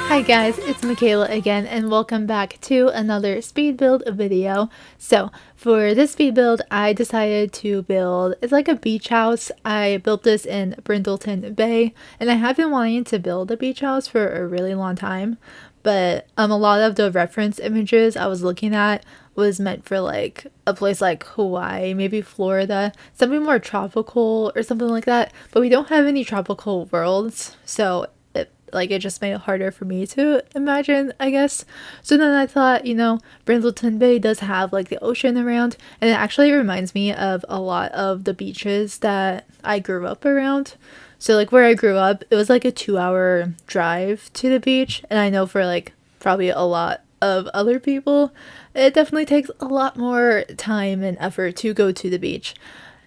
Hi guys, it's Mikaela again and welcome back to another speed build video. So for this speed build I decided to build, it's like a beach house. I built this in Brindleton Bay and I have been wanting to build a beach house for a really long time, but a lot of the reference images I was looking at was meant for like a place like Hawaii, maybe Florida, something more tropical or something like that, but we don't have any tropical worlds, so it just made it harder for me to imagine, I guess. So then I thought, Brindleton Bay does have like the ocean around, and it actually reminds me of a lot of the beaches that I grew up around. So like where I grew up, it was like a 2-hour drive to the beach, and I know for like probably a lot of other people, it definitely takes a lot more time and effort to go to the beach.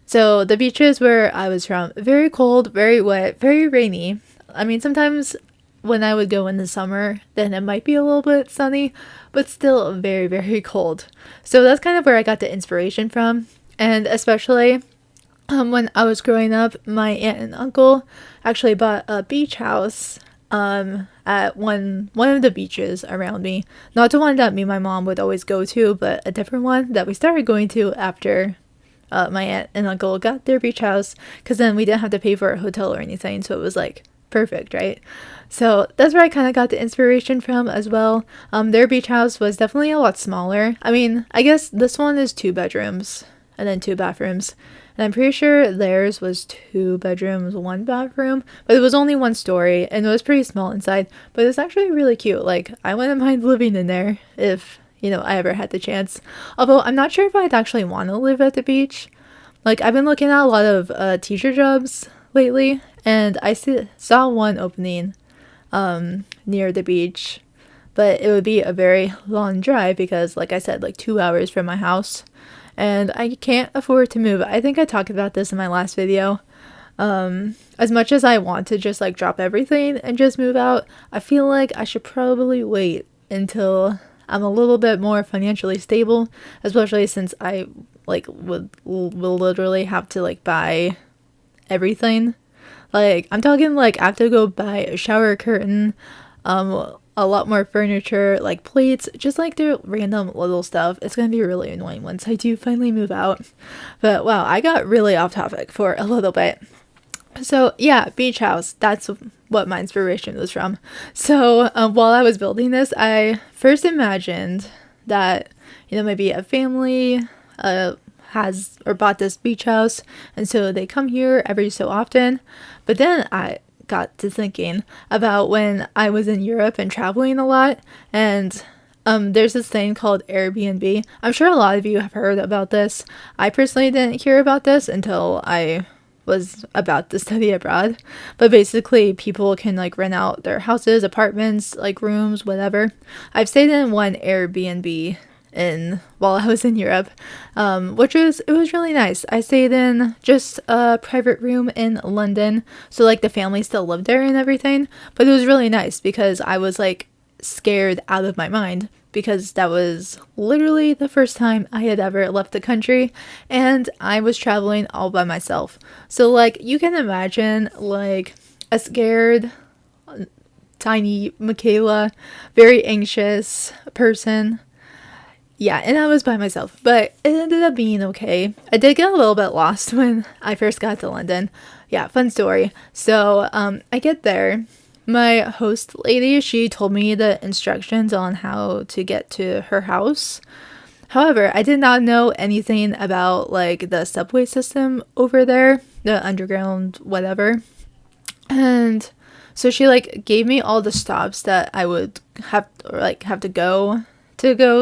So the beaches where I was from, very cold, very wet, very rainy. I mean, sometimes when I would go in the summer, then it might be a little bit sunny, but still very, very cold. So that's kind of where I got the inspiration from. And especially when I was growing up, my aunt and uncle actually bought a beach house at one of the beaches around me. Not the one that me and my mom would always go to, but a different one that we started going to after my aunt and uncle got their beach house, because then we didn't have to pay for a hotel or anything, so it was like perfect, right? So that's where I kind of got the inspiration from as well. Their beach house was definitely a lot smaller. I mean, I guess this one is 2 bedrooms and then 2 bathrooms. And I'm pretty sure theirs was 2 bedrooms, 1 bathroom, but it was only 1 story and it was pretty small inside, but it's actually really cute. Like, I wouldn't mind living in there if, I ever had the chance. Although I'm not sure if I'd actually want to live at the beach. Like, I've been looking at a lot of teacher jobs lately, and I saw one opening near the beach, but it would be a very long drive because, like I said, like 2 hours from my house, and I can't afford to move. I think I talked about this in my last video. As much as I want to just like drop everything and just move out, I feel like I should probably wait until I'm a little bit more financially stable, especially since I like will literally have to like buy everything. Like, I'm talking like I have to go buy a shower curtain, a lot more furniture, like plates, just like the random little stuff. It's gonna be really annoying once I do finally move out. But wow, I got really off topic for a little bit. So yeah, beach house, that's what my inspiration was from. So while I was building this, I first imagined that, maybe a family has or bought this beach house, and so they come here every so often. But then I got to thinking about when I was in Europe and traveling a lot, and there's this thing called Airbnb. I'm sure a lot of you have heard about this. I personally didn't hear about this until I was about to study abroad, but basically people can like rent out their houses, apartments, like rooms, whatever. I've stayed in one Airbnb while I was in Europe, it was really nice. I stayed in just a private room in London, so like the family still lived there and everything, but it was really nice because I was like scared out of my mind because that was literally the first time I had ever left the country and I was traveling all by myself. So like you can imagine like a scared tiny Mikaela, very anxious person. Yeah, and I was by myself, but it ended up being okay. I did get a little bit lost when I first got to London. Yeah, fun story. So, I get there. My host lady, she told me the instructions on how to get to her house. However, I did not know anything about, like, the subway system over there, the underground whatever. And so she, like, gave me all the stops that I would have to go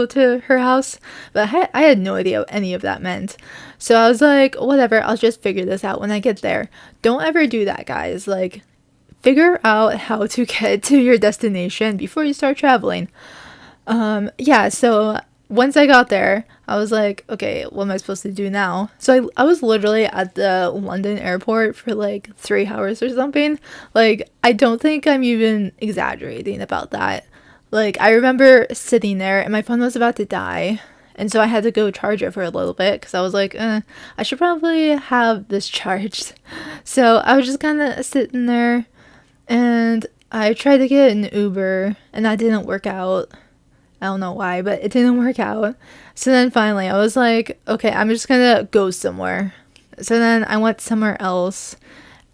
to her house, but I had no idea what any of that meant. So I was like, whatever, I'll just figure this out when I get there. Don't ever do that, guys. Like, figure out how to get to your destination before you start traveling. Yeah, so once I got there, I was like, okay, what am I supposed to do now? So I was literally at the London airport for like 3 hours or something. Like, I don't think I'm even exaggerating about that. Like, I remember sitting there and my phone was about to die, and so I had to go charge it for a little bit because I was like, I should probably have this charged. So I was just kind of sitting there, and I tried to get an Uber and that didn't work out. I don't know why, but it didn't work out. So then finally I was like, okay, I'm just gonna go somewhere. So then I went somewhere else.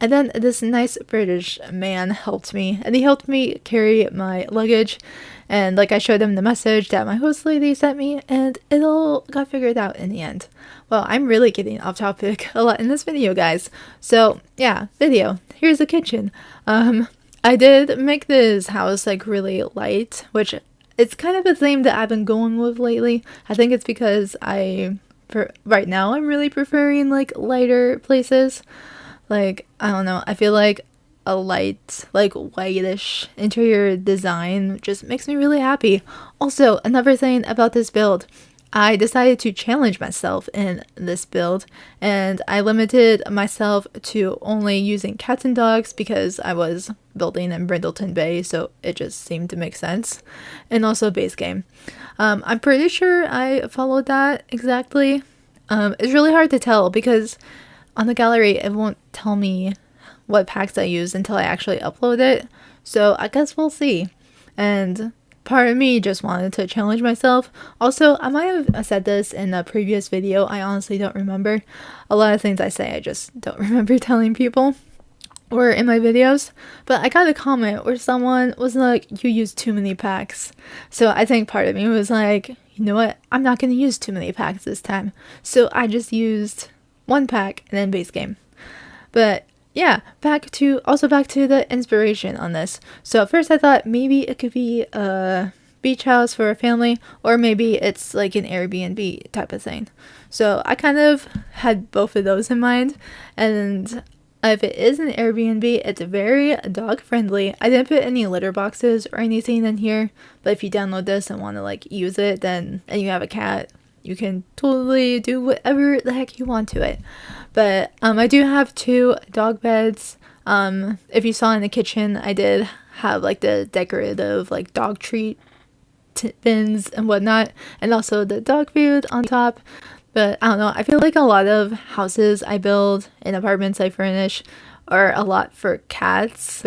And then this nice British man helped me, and he helped me carry my luggage. And like I showed him the message that my host lady sent me, and it all got figured out in the end. Well, I'm really getting off topic a lot in this video, guys. So yeah, video. Here's the kitchen. I did make this house like really light, which it's kind of a theme that I've been going with lately. I think it's because right now I'm really preferring like lighter places. Like, I don't know, I feel like a light, like whitish interior design just makes me really happy. Also, another thing about this build, I decided to challenge myself in this build, and I limited myself to only using cats and dogs because I was building in Brindleton Bay, so it just seemed to make sense. And also base game. I'm pretty sure I followed that exactly. It's really hard to tell because on the gallery it won't tell me what packs I use until I actually upload it, so I guess we'll see. And part of me just wanted to challenge myself. Also, I might have said this in a previous video, I honestly don't remember. A lot of things I say I just don't remember telling people or in my videos, but I got a comment where someone was like, you use too many packs. So I think part of me was like, you know what, I'm not going to use too many packs this time, so I just used one pack and then base game. But yeah, back to the inspiration on this. So at first I thought maybe it could be a beach house for a family, or maybe it's like an Airbnb type of thing. So I kind of had both of those in mind, and if it is an Airbnb, it's very dog friendly. I didn't put any litter boxes or anything in here, but if you download this and want to like use it, then and you have a cat, you can totally do whatever the heck you want to it. But I do have 2 dog beds. If you saw in the kitchen, I did have like the decorative like dog treat bins and whatnot, and also the dog food on top. But I don't know, I feel like a lot of houses I build and apartments I furnish are a lot for cats.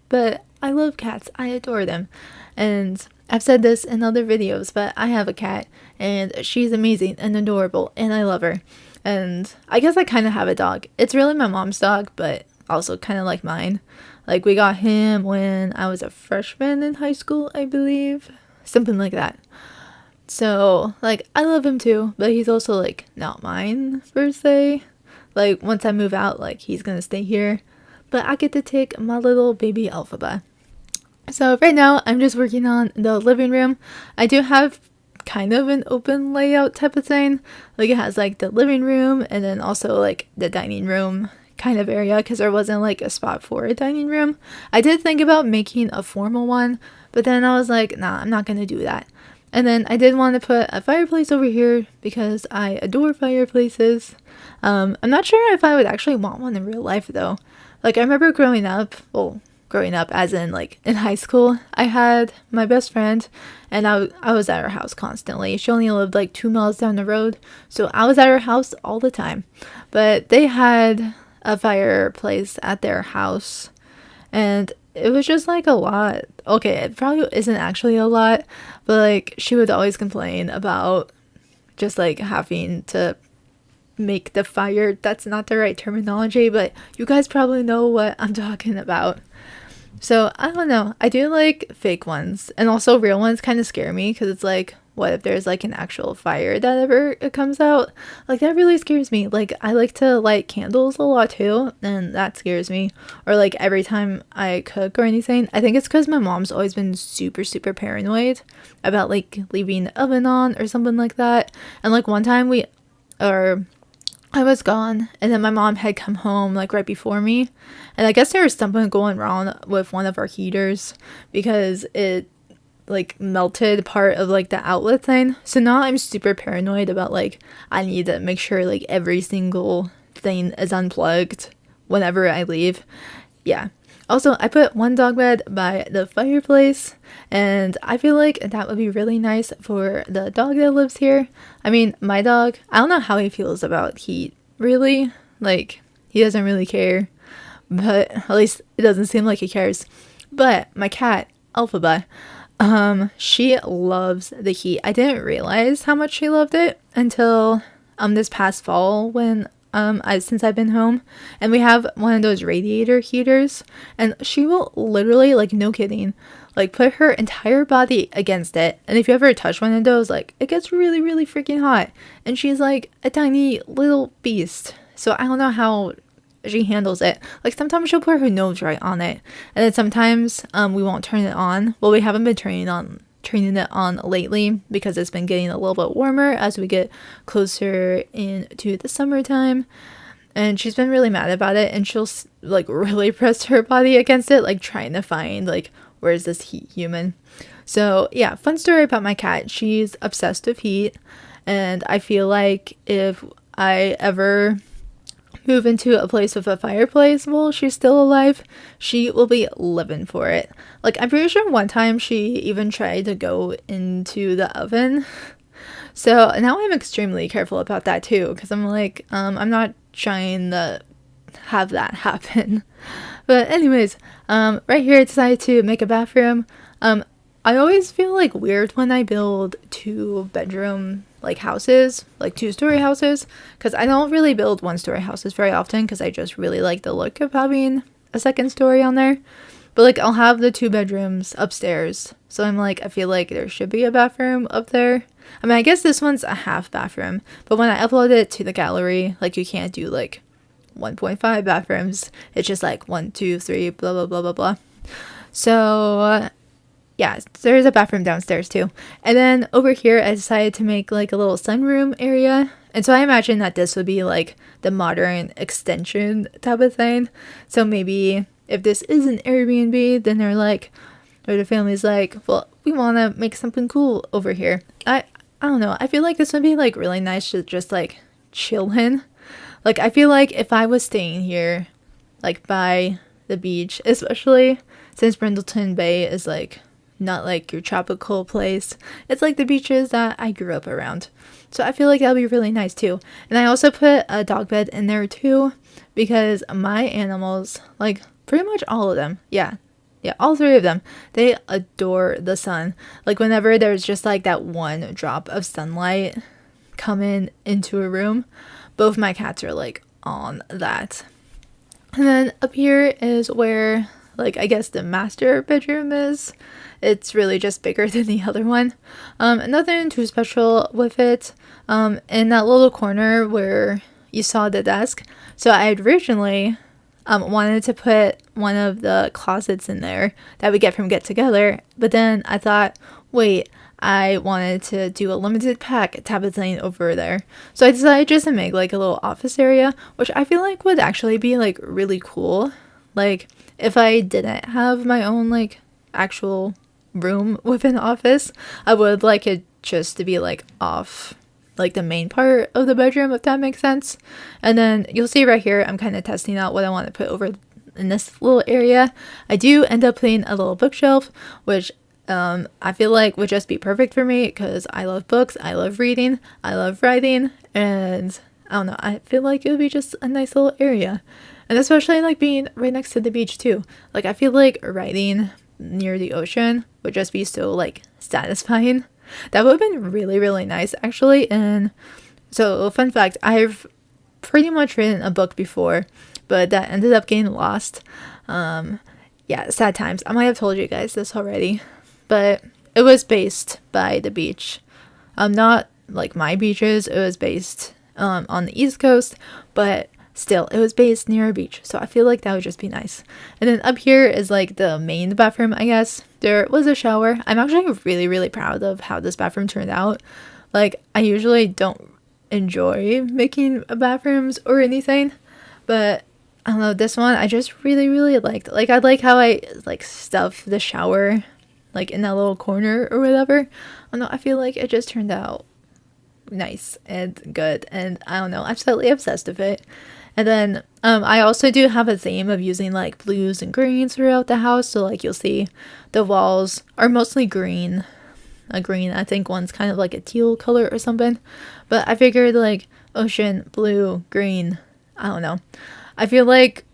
But I love cats, I adore them. And I've said this in other videos, but I have a cat and she's amazing and adorable and I love her. And I guess I kind of have a dog. It's really my mom's dog, but also kind of like mine. Like we got him when I was a freshman in high school, I believe. Something like that. So like I love him too, but he's also like not mine per se. Like once I move out, like he's gonna stay here. But I get to take my little baby Alphaba. So right now I'm just working on the living room. I do have kind of an open layout type of thing. Like it has like the living room and then also like the dining room kind of area because there wasn't like a spot for a dining room. I did think about making a formal one, but then I was like, nah, I'm not gonna do that. And then I did want to put a fireplace over here because I adore fireplaces. I'm not sure if I would actually want one in real life though. Like I remember growing up as in like in high school, I had my best friend and I was at her house constantly. She only lived like 2 miles down the road, so I was at her house all the time. But they had a fireplace at their house and it was just like a lot. Okay, it probably isn't actually a lot, but like she would always complain about just like having to make the fire. That's not the right terminology, but you guys probably know what I'm talking about. So I don't know, I do like fake ones, and also real ones kind of scare me because it's like, what if there's like an actual fire that ever comes out? Like that really scares me. Like I like to light candles a lot too, and that scares me. Or like every time I cook or anything, I think it's because my mom's always been super paranoid about like leaving the oven on or something like that. And like one time I was gone and then my mom had come home like right before me, and I guess there was something going wrong with one of our heaters because it like melted part of like the outlet thing. So now I'm super paranoid about like I need to make sure like every single thing is unplugged whenever I leave. Yeah. Also, I put one dog bed by the fireplace, and I feel like that would be really nice for the dog that lives here. I mean, my dog, I don't know how he feels about heat, really. Like, he doesn't really care, but at least it doesn't seem like he cares. But my cat, Alphaba, she loves the heat. I didn't realize how much she loved it until this past fall when since I've been home, and we have one of those radiator heaters, and she will literally, like, no kidding, like, put her entire body against it, and if you ever touch one of those, like, it gets really, really freaking hot, and she's like a tiny little beast. So I don't know how she handles it. Like, sometimes she'll put her nose right on it, and then sometimes we won't turn it on. Well, we haven't been turning it on lately because it's been getting a little bit warmer as we get closer into the summertime, and she's been really mad about it, and she'll like really press her body against it, like trying to find like, where's this heat human. So yeah, fun story about my cat. She's obsessed with heat, and I feel like if I ever move into a place with a fireplace while she's still alive, she will be living for it. Like, I'm pretty sure one time she even tried to go into the oven. So now I'm extremely careful about that too, because I'm like, I'm not trying to have that happen. But anyways, right here I decided to make a bathroom. I always feel like weird when I build 2-bedroom like houses, like 2-story houses, because I don't really build 1-story houses very often because I just really like the look of having a second story on there. But like, I'll have the 2 bedrooms upstairs, so I'm like, I feel like there should be a bathroom up there. I mean, I guess this one's a half bathroom, but when I upload it to the gallery, like, you can't do like 1.5 bathrooms. It's just like 1, 2, 3, blah blah blah blah blah. So yeah, there's a bathroom downstairs too. And then over here, I decided to make like a little sunroom area. And so I imagine that this would be like the modern extension type of thing. So maybe if this is an Airbnb, then they're like, or the family's like, well, we want to make something cool over here. I don't know. I feel like this would be like really nice to just like chill in. Like, I feel like if I was staying here, like by the beach, especially since Brindleton Bay is like not like your tropical place, it's like the beaches that I grew up around. So I feel like that would be really nice too. And I also put a dog bed in there too, because my animals, like pretty much all of them, yeah, all 3 of them, they adore the sun. Like, whenever there's just like that one drop of sunlight coming into a room, both my cats are like on that. And then up here is where, like, I guess the master bedroom is. It's really just bigger than the other one. Nothing too special with it. In that little corner where you saw the desk, so I had originally wanted to put one of the closets in there that we get from Get Together, but then I thought, wait, I wanted to do a limited pack type of thing over there. So I decided just to make like a little office area, which I feel like would actually be like really cool. Like, if I didn't have my own like actual room with an office, I would like it just to be like off like the main part of the bedroom, if that makes sense. And then you'll see right here, I'm kind of testing out what I want to put over in this little area. I do end up putting a little bookshelf, which I feel like would just be perfect for me because I love books, I love reading, I love writing, and I don't know, I feel like it would be just a nice little area. And especially like being right next to the beach too. Like, I feel like writing near the ocean would just be so like satisfying. That would have been really, really nice actually. And so, fun fact, I've pretty much written a book before, but that ended up getting lost. Yeah, sad times. I might have told you guys this already, but it was based by the beach. Not like my beaches, it was based on the East Coast, but still, it was based near a beach, so I feel like that would just be nice. And then up here is like the main bathroom, I guess. There was a shower. I'm actually really, really proud of how this bathroom turned out. Like, I usually don't enjoy making bathrooms or anything, but I don't know, this one I just really, really liked. Like, I like how I like stuff the shower like in that little corner or whatever. I don't know, I feel like it just turned out nice and good, and I don't know, I'm slightly obsessed with it. And then I also do have a theme of using like blues and greens throughout the house. So like, you'll see the walls are mostly green. I think one's kind of like a teal color or something. But I figured like ocean, blue, green, I don't know. I feel like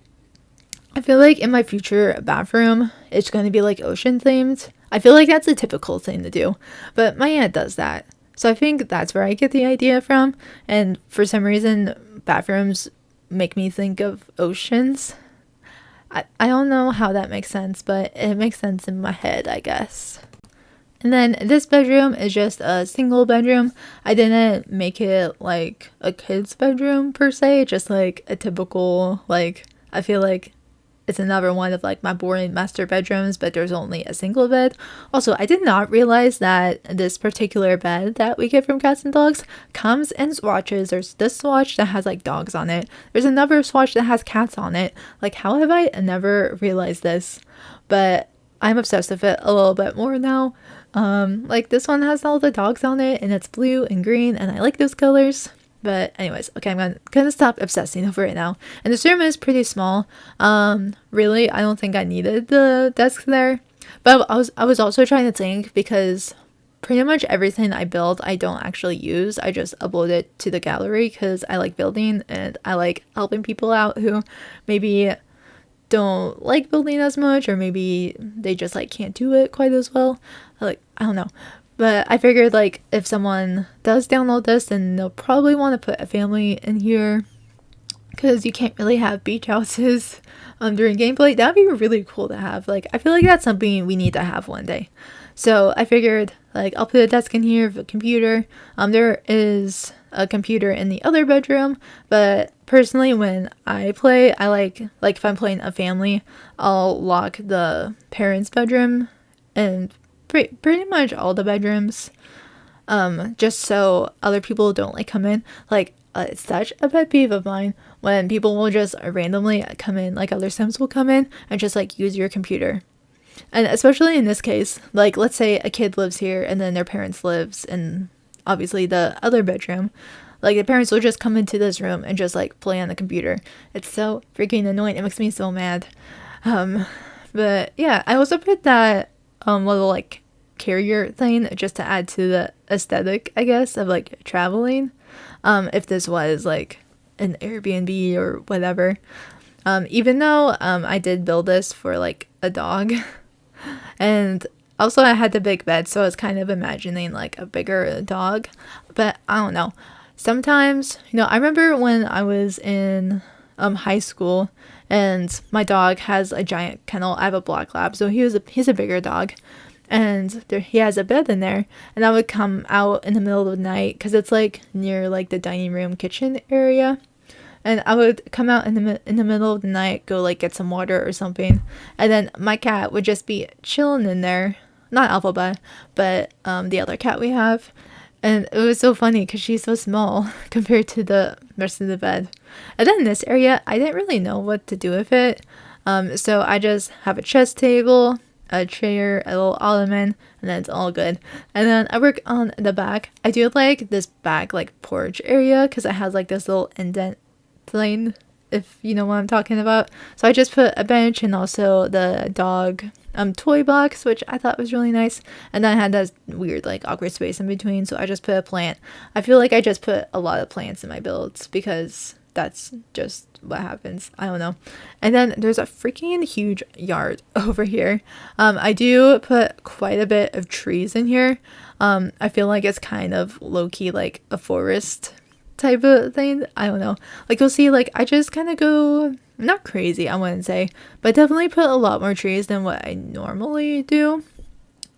I feel like in my future bathroom, it's going to be like ocean themed. I feel like that's a typical thing to do, but my aunt does that. So I think that's where I get the idea from. And for some reason, bathrooms make me think of oceans. I don't know how that makes sense, but it makes sense in my head, I guess. And then this bedroom is just a single bedroom. I didn't make it like a kid's bedroom per se, just like a typical, like, I feel like it's another one of like my boring master bedrooms, but there's only a single bed. Also, I did not realize that this particular bed that we get from cats and dogs comes in swatches. There's this swatch that has like dogs on it. There's another swatch that has cats on it. Like, how have I never realized this? But I'm obsessed with it a little bit more now. Like this one has all the dogs on it and it's blue and green and I like those colors. But anyways, okay, I'm gonna stop obsessing over it now. And this room is pretty small. Really, I don't think I needed the desk there. But I was also trying to think, because pretty much everything I build I don't actually use. I just upload it to the gallery because I like building and I like helping people out who maybe don't like building as much, or maybe they just like can't do it quite as well. Like, I don't know. But I figured, like, if someone does download this, then they'll probably want to put a family in here, because you can't really have beach houses during gameplay. That'd be really cool to have. Like, I feel like that's something we need to have one day. So I figured, like, I'll put a desk in here, a computer. There is a computer in the other bedroom, but personally, when I play, I like if I'm playing a family, I'll lock the parents' bedroom and pretty much all the bedrooms, just so other people don't like come in. Like, it's such a pet peeve of mine when people will just randomly come in, like other sims will come in and just like use your computer. And especially in this case, like, let's say a kid lives here and then their parents lives in obviously the other bedroom. Like, the parents will just come into this room and just like play on the computer. It's so freaking annoying. It makes me so mad. But yeah, I also put that little like carrier thing just to add to the aesthetic, I guess, of like traveling. If this was like an Airbnb or whatever. Even though I did build this for like a dog. And also I had the big bed, so I was kind of imagining like a bigger dog. But I don't know. Sometimes, I remember when I was in high school and my dog has a giant kennel. I have a black lab, so he's a bigger dog. And he has a bed in there, and I would come out in the middle of the night because it's like near like the dining room kitchen area, and I would come out in the middle of the night, go like get some water or something, and then my cat would just be chilling in there, not Alphaba, but the other cat we have. And it was so funny because she's so small compared to the rest of the bed. And then in this area, I didn't really know what to do with it, so I just have a chess table, a chair, a little ottoman, and then it's all good. And then I work on the back. I do like this back like porch area because it has like this little indent thing, if you know what I'm talking about. So I just put a bench and also the dog toy box, which I thought was really nice. And then I had that weird like awkward space in between, so I just put a plant. I feel like I just put a lot of plants in my builds because that's just what happens. I don't know. And then there's a freaking huge yard over here. I do put quite a bit of trees in here. I feel like it's kind of low-key like a forest type of thing. I don't know. Like, you'll see, like, I just kind of go, not crazy, I wouldn't say, but definitely put a lot more trees than what I normally do.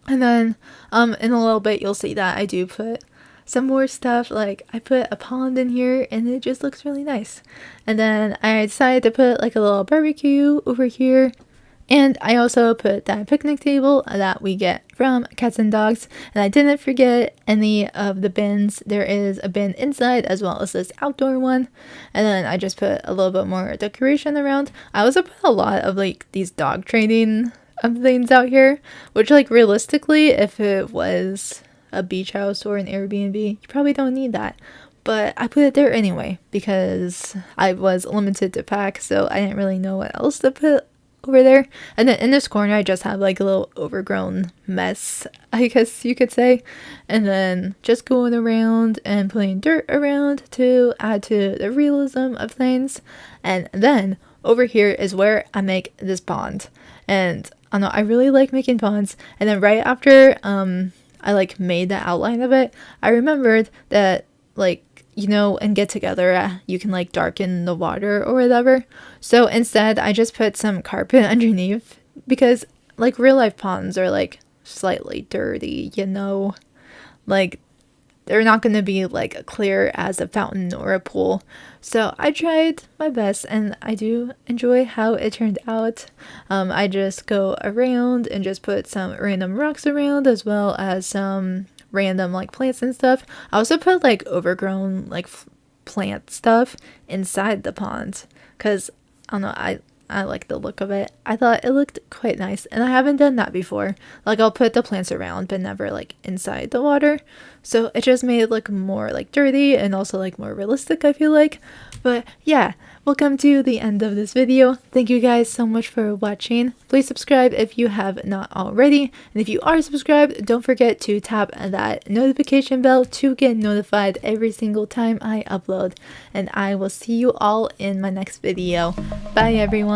And then in a little bit you'll see that I do put some more stuff. Like, I put a pond in here and it just looks really nice. And then I decided to put like a little barbecue over here. And I also put that picnic table that we get from Cats and Dogs. And I didn't forget any of the bins. There is a bin inside as well as this outdoor one. And then I just put a little bit more decoration around. I also put a lot of like these dog training things out here, which, like, realistically, if it was a beach house or an Airbnb, you probably don't need that. But I put it there anyway because I was limited to pack, so I didn't really know what else to put over there. And then in this corner I just have like a little overgrown mess, I guess you could say, and then just going around and putting dirt around to add to the realism of things. And then over here is where I make this pond. And I don't know, I really like making ponds. And then right after I like made the outline of it, I remembered that, like, you know, and Get Together, you can like darken the water or whatever. So instead I just put some carpet underneath, because like real life ponds are like slightly dirty, you know, like they're not going to be like clear as a fountain or a pool. So I tried my best and I do enjoy how it turned out. I just go around and just put some random rocks around, as well as some random like plants and stuff. I also put like overgrown like plant stuff inside the pond, because I don't know, I like the look of it. I thought it looked quite nice, and I haven't done that before. Like, I'll put the plants around but never like inside the water, so it just made it look more like dirty and also like more realistic, I feel like. But yeah, welcome to the end of this video. Thank you guys so much for watching. Please subscribe if you have not already, and if you are subscribed, don't forget to tap that notification bell to get notified every single time I upload. And I will see you all in my next video. Bye everyone.